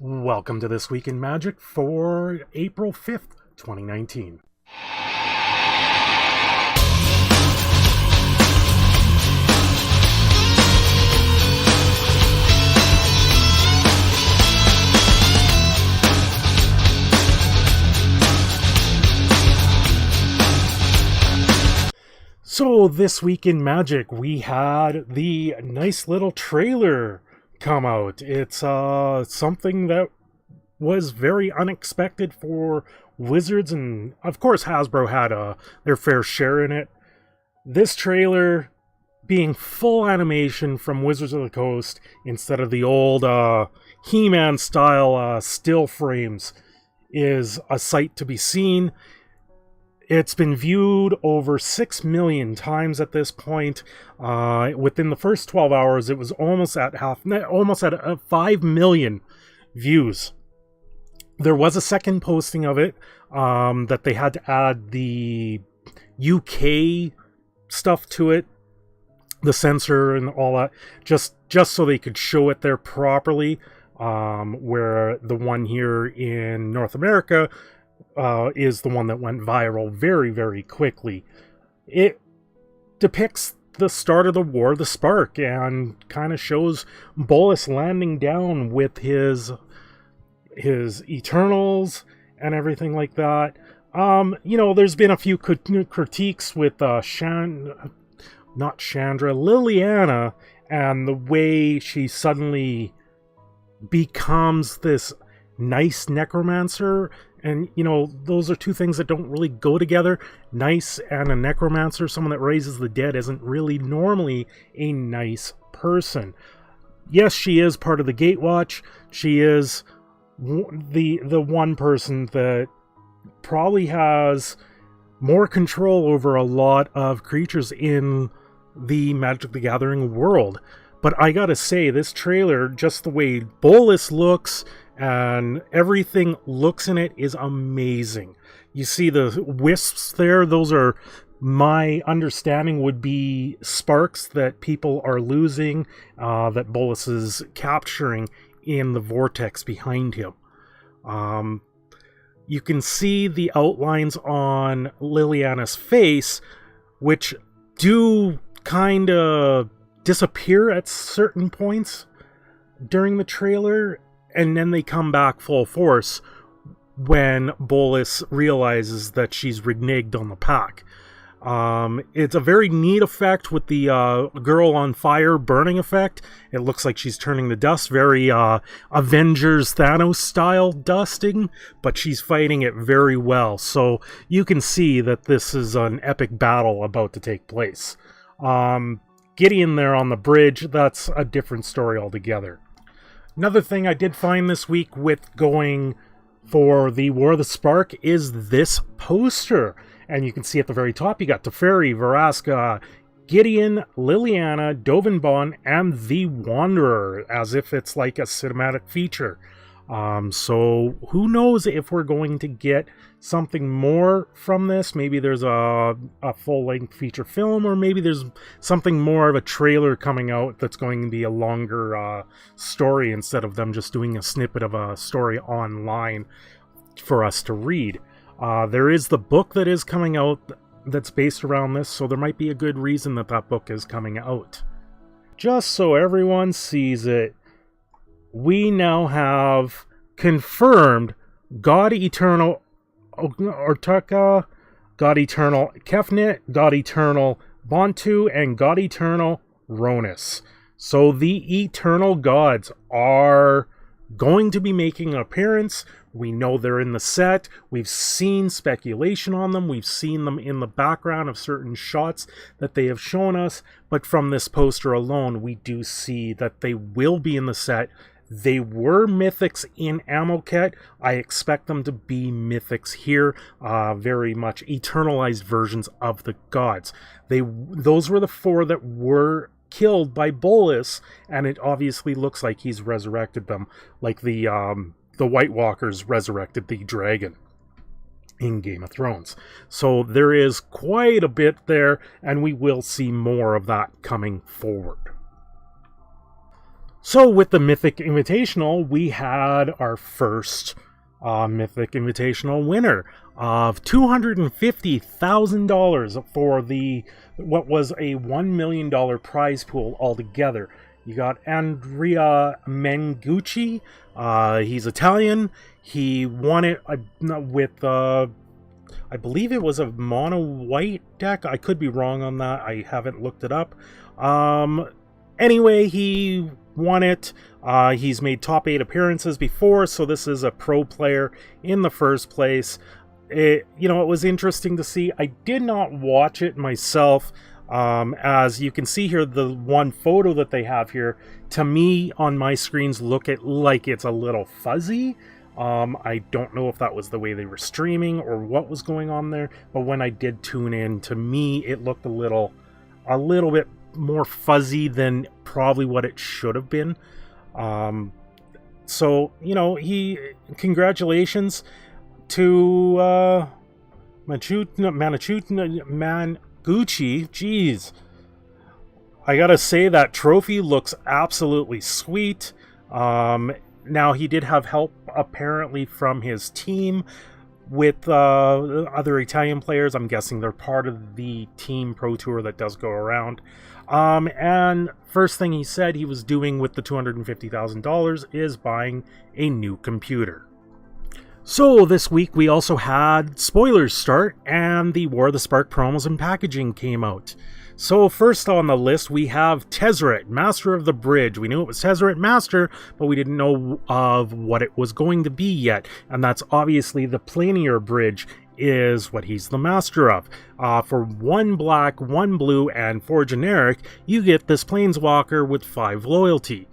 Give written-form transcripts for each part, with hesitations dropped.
Welcome to This Week in Magic for April 5th, 2019. So this week in Magic, we had the nice little trailer come out. It's something that was very unexpected for Wizards, and of course Hasbro had their fair share in it. This trailer being full animation from Wizards of the Coast instead of the old He-Man style still frames is a sight to be seen. It's been viewed over 6 million times at this point. Within the first 12 hours, it was almost at 5 million views. There was a second posting of it that they had to add the UK stuff to it, the censor and all that, just so they could show it there properly. Where the one here in North America is the one that went viral very, very quickly. It depicts the start of the War of the Spark and kind of shows Bolas landing down with his Eternals and everything like that. There's been a few critiques with Liliana, and the way she suddenly becomes this nice necromancer. And, those are two things that don't really go together. Nice and a necromancer, someone that raises the dead, isn't really normally a nice person. Yes, she is part of the Gatewatch. She is the one person that probably has more control over a lot of creatures in the Magic the Gathering world. But I gotta say, this trailer, just the way Bolas looks and everything looks in it, is amazing. You see the wisps there, those are, my understanding, would be sparks that people are losing, that Bolas is capturing in the vortex behind him. You can see the outlines on Liliana's face, which do kind of disappear at certain points during the trailer, and then they come back full force when Bolas realizes that she's reneged on the pack. It's a very neat effect with the girl on fire burning effect. It looks like she's turning to dust, very Avengers Thanos style dusting, but she's fighting it very well. So you can see that this is an epic battle about to take place. Gideon there on the bridge, that's a different story altogether. Another thing I did find this week with going for the War of the Spark is this poster. And you can see at the very top, you got Teferi, Vraska, Gideon, Liliana, Dovin, and the Wanderer, as if it's like a cinematic feature. So who knows if we're going to get something more from this. Maybe there's a full-length feature film, or maybe there's something more of a trailer coming out that's going to be a longer story instead of them just doing a snippet of a story online for us to read. There is the book that is coming out that's based around this, so there might be a good reason that book is coming out. Just so everyone sees it, we now have confirmed God Eternal Ortaka, God Eternal Kefnit, God Eternal Bontu, and God Eternal Ronus. So the Eternal Gods are going to be making an appearance. We know they're in the set. We've seen speculation on them. We've seen them in the background of certain shots that they have shown us. But from this poster alone, we do see that they will be in the set. They were mythics in Amoket. I expect them to be mythics here. Very much eternalized versions of the gods. Those were the four that were killed by Bolas, and it obviously looks like he's resurrected them, like the White Walkers resurrected the dragon in Game of Thrones. So there is quite a bit there, and we will see more of that coming forward. So with the Mythic Invitational, we had our first Mythic Invitational winner of $250,000 for what was a $1 million prize pool altogether. You got Andrea Mengucci. He's Italian. He won it with, I believe it was a mono white deck. I could be wrong on that. I haven't looked it up. Anyway, he won it. He's made top 8 appearances before, so this is a pro player in the first place. It was interesting to see. I did not watch it myself. As you can see here, the one photo that they have here, to me on my screens look like it's a little fuzzy. I don't know if that was the way they were streaming or what was going on there, but when I did tune in, to me it looked a little bit more fuzzy than probably what it should have been. So congratulations to Mangucci. Jeez, I gotta say that trophy looks absolutely sweet. Now he did have help apparently from his team with other Italian players. I'm guessing they're part of the team pro tour that does go around. And first thing he said he was doing with the $250,000 is buying a new computer. So this week we also had spoilers start, and the War of the Spark promos and packaging came out. So first on the list we have Tezzeret, Master of the Bridge. We knew it was Tezzeret Master, but we didn't know of what it was going to be yet, and that's obviously the Planar Bridge is what he's the master of. For 1 black, 1 blue, and 4 generic, you get this Planeswalker with 5 loyalty.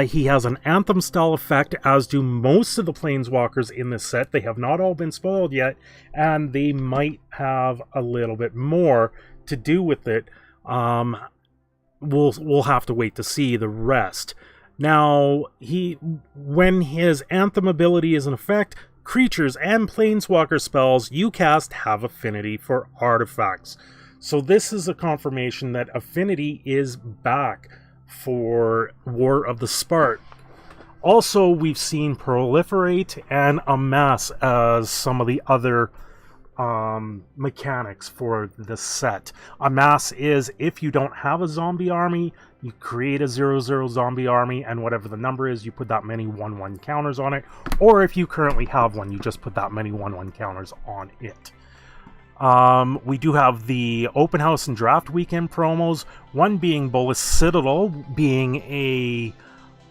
He has an Anthem style effect, as do most of the Planeswalkers in this set. They have not all been spoiled yet, and they might have a little bit more to do with it. We'll have to wait to see the rest. Now, when his Anthem ability is in effect, creatures and Planeswalker spells you cast have affinity for artifacts. So this is a confirmation that affinity is back for War of the Spark. Also, we've seen Proliferate and Amass as some of the other mechanics for the set. Amass is if you don't have a zombie army, you create a 0/0 zombie army, and whatever the number is, you put that many 1/1 counters on it. Or if you currently have one, you just put that many 1/1 counters on it. We do have the Open House and Draft Weekend promos, one being Bolas Citadel, being a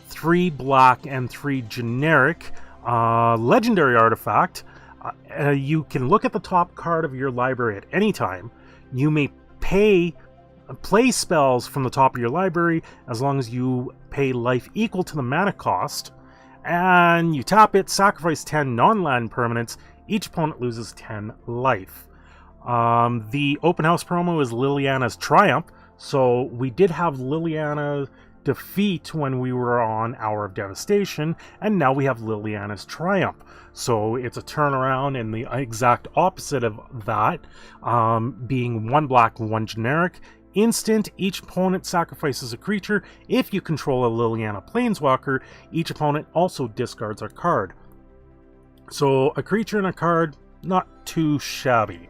3 black and 3 generic legendary artifact. You can look at the top card of your library at any time. You may play spells from the top of your library as long as you pay life equal to the mana cost. And you tap it, sacrifice 10 non-land permanents. Each opponent loses 10 life. The Open House promo is Liliana's Triumph. So we did have Liliana defeat when we were on Hour of Devastation, and now we have Liliana's Triumph. So it's a turnaround and the exact opposite of that, being 1 black, 1 generic. Instant, each opponent sacrifices a creature. If you control a Liliana Planeswalker, each opponent also discards a card. So a creature and a card, not too shabby.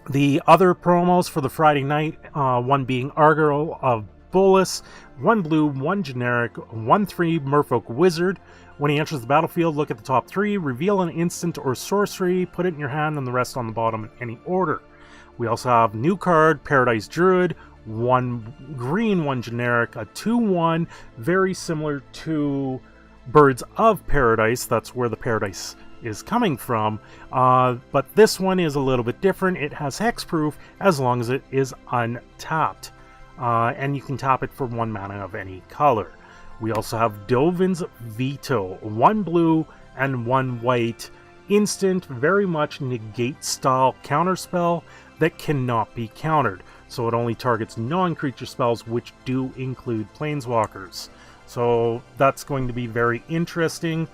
The other promos for the Friday night, one being Argyll of Bolas, 1 blue, 1 generic, 1/3 Merfolk Wizard. When he enters the battlefield, look at the top 3, reveal an instant or sorcery, put it in your hand, and the rest on the bottom in any order. We also have new card, Paradise Druid, 1 green, 1 generic, a 2/1, very similar to Birds of Paradise. That's where the Paradise is coming from, but this one is a little bit different. It has hexproof as long as it is untapped, and you can tap it for 1 mana of any color. We also have Dovin's Veto, 1 blue and 1 white, instant, very much negate style counterspell that cannot be countered. So it only targets non-creature spells, which do include Planeswalkers. So that's going to be very interesting.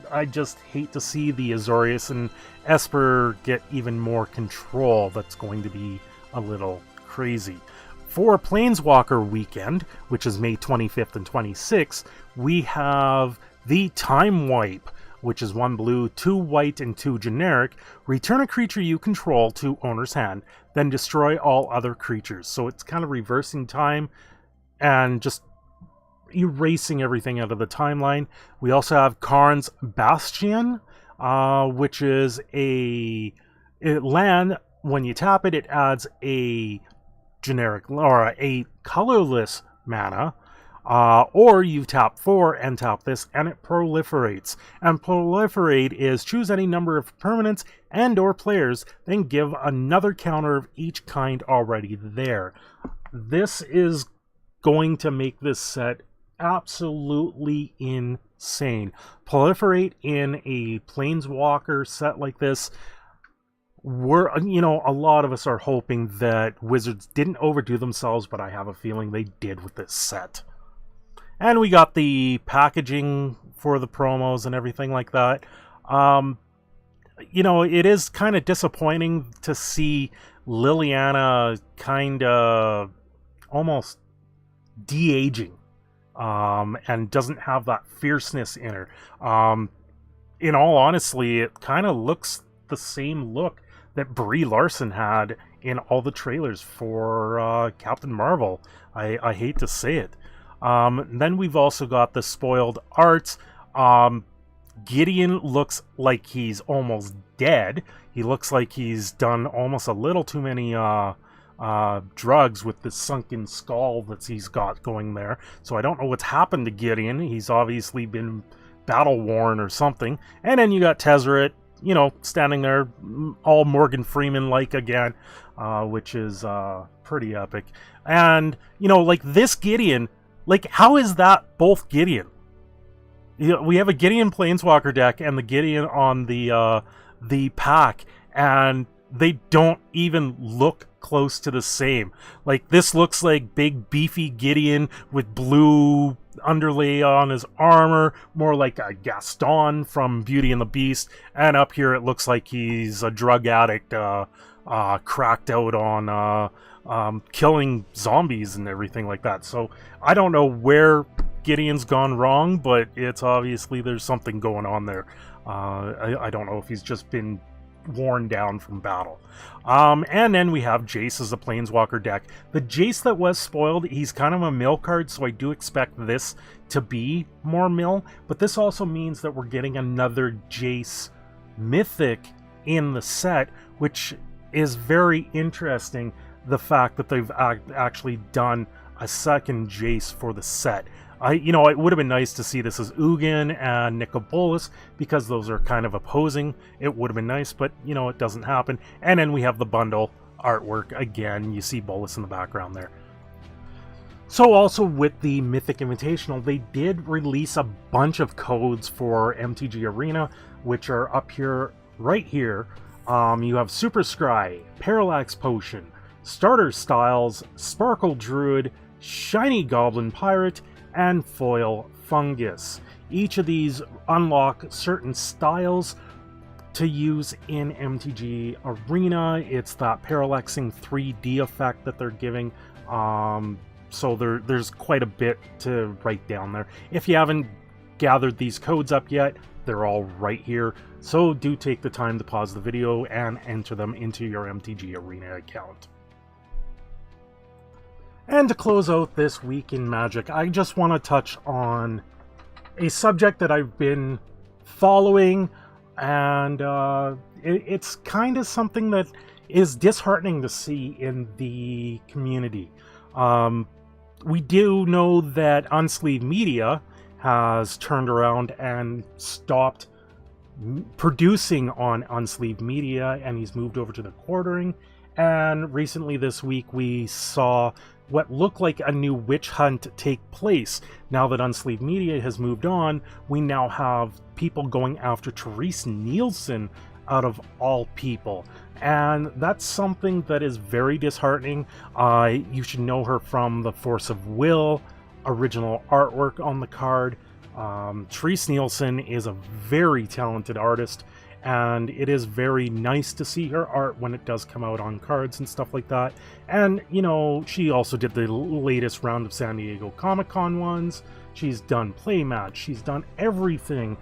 I just hate to see the Azorius and Esper get even more control. That's going to be a little crazy. For Planeswalker Weekend, which is May 25th and 26th, we have the Time Wipe, which is 1 blue, 2 white, and 2 generic. Return a creature you control to owner's hand, then destroy all other creatures. So it's kind of reversing time and just erasing everything out of the timeline. We also have Karn's Bastion, which is a land. When you tap it, it adds a generic or a colorless mana, or you tap 4 and tap this and it proliferates. And proliferate is choose any number of permanents and or players, then give another counter of each kind already there. This is going to make this set absolutely insane. Proliferate in a Planeswalker set like this, a lot of us are hoping that Wizards didn't overdo themselves, but I have a feeling they did with this set. And we got the packaging for the promos and everything like that. It is kind of disappointing to see Liliana kind of almost de-aging, and doesn't have that fierceness in her. In all honesty, it kind of looks the same look that Brie Larson had in all the trailers for Captain Marvel. I hate to say it. Then we've also got the spoiled arts. Gideon looks like he's almost dead. He looks like he's done almost a little too many drugs with this sunken skull that he's got going there. So I don't know what's happened to Gideon. He's obviously been battle worn or something. And then you got Tezzeret, standing there all Morgan Freeman-like again, which is pretty epic. And, this Gideon, how is that both Gideon? We have a Gideon Planeswalker deck and the Gideon on the pack, and they don't even look close to the same. This looks like big beefy Gideon with blue underlay on his armor, more like a Gaston from Beauty and the Beast, and up here it looks like he's a drug addict cracked out on killing zombies and everything like that. So I don't know where Gideon's gone wrong, but it's obviously there's something going on there. I don't know if he's just been worn down from battle. And then we have Jace as a Planeswalker deck. The Jace that was spoiled, he's kind of a mill card, so I do expect this to be more mill, but this also means that we're getting another Jace Mythic in the set, which is very interesting, the fact that they've actually done a second Jace for the set. It would have been nice to see this as Ugin and Nicol Bolas, because those are kind of opposing. It would have been nice, but, it doesn't happen. And then we have the bundle artwork again. You see Bolas in the background there. So also with the Mythic Invitational, they did release a bunch of codes for MTG Arena, which are up here, right here. You have Super Scry, Parallax Potion, Starter Styles, Sparkle Druid, Shiny Goblin Pirate, and Foil Fungus. Each of these unlock certain styles to use in MTG Arena. It's that parallaxing 3D effect that they're giving. So there's quite a bit to write down there. If you haven't gathered these codes up yet, they're all right here. So do take the time to pause the video and enter them into your MTG Arena account. And to close out this week in Magic, I just want to touch on a subject that I've been following, and it's kind of something that is disheartening to see in the community. We do know that Unsleeved Media has turned around and stopped producing on Unsleeved Media, and he's moved over to the Quartering. And recently this week we saw what looked like a new witch hunt take place. Now that Unsleeved Media has moved on, we now have people going after Terese Nielsen out of all people. And that's something that is very disheartening. You should know her from the Force of Will original artwork on the card. Terese Nielsen is a very talented artist, and it is very nice to see her art when it does come out on cards and stuff like that. And, you know, she also did the latest round of San Diego Comic-Con ones. She's done Playmatch. She's done everything,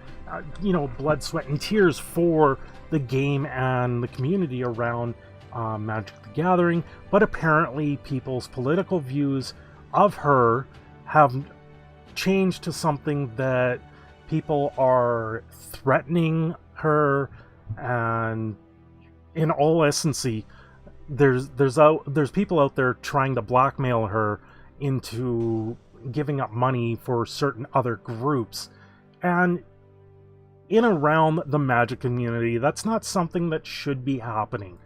you know, blood, sweat, and tears for the game and the community around Magic the Gathering. But apparently people's political views of her have changed to something that people are threatening her, and in all essency, there's people out there trying to blackmail her into giving up money for certain other groups. And in around the Magic community, that's not something that should be happening.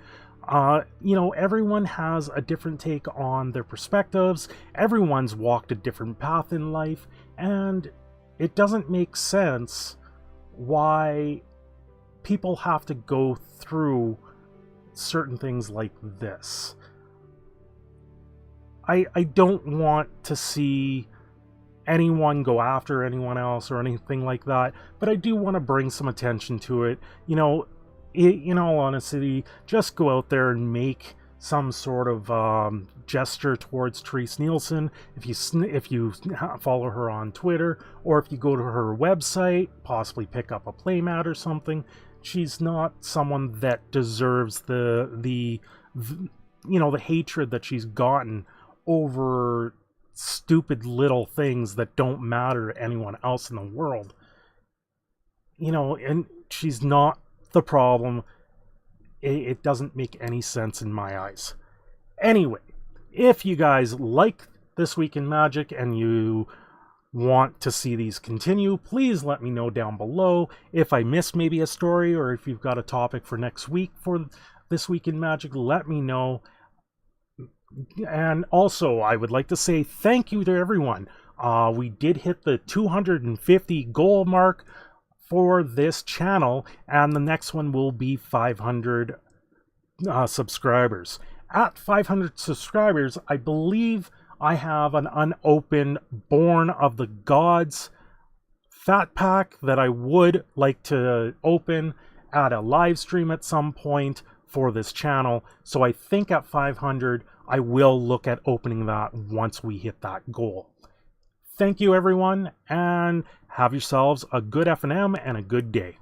You know, everyone has a different take on their perspectives. Everyone's walked a different path in life, and it doesn't make sense why people have to go through certain things like this. I don't want to see anyone go after anyone else or anything like that, but I do want to bring some attention to it. You know, in all honesty, just go out there and make some sort of gesture towards Terese Nielsen. If you follow her on Twitter, or if you go to her website, possibly pick up a playmat or something. She's not someone that deserves the you know, the hatred that she's gotten over stupid little things that don't matter to anyone else in the world. You know, and she's not the problem. It doesn't make any sense in my eyes. Anyway, if you guys like This Week in Magic and you want to see these continue, please let me know down below. If I missed maybe a story, or if you've got a topic for next week for This Week in Magic, let me know. And also, I would like to say thank you to everyone. We did hit the 250 goal mark for this channel, and the next one will be 500 subscribers. At 500 subscribers, I believe I have an unopened Born of the Gods fat pack that I would like to open at a live stream at some point for this channel. So I think at 500, I will look at opening that once we hit that goal. Thank you, everyone, and have yourselves a good F&M and a good day.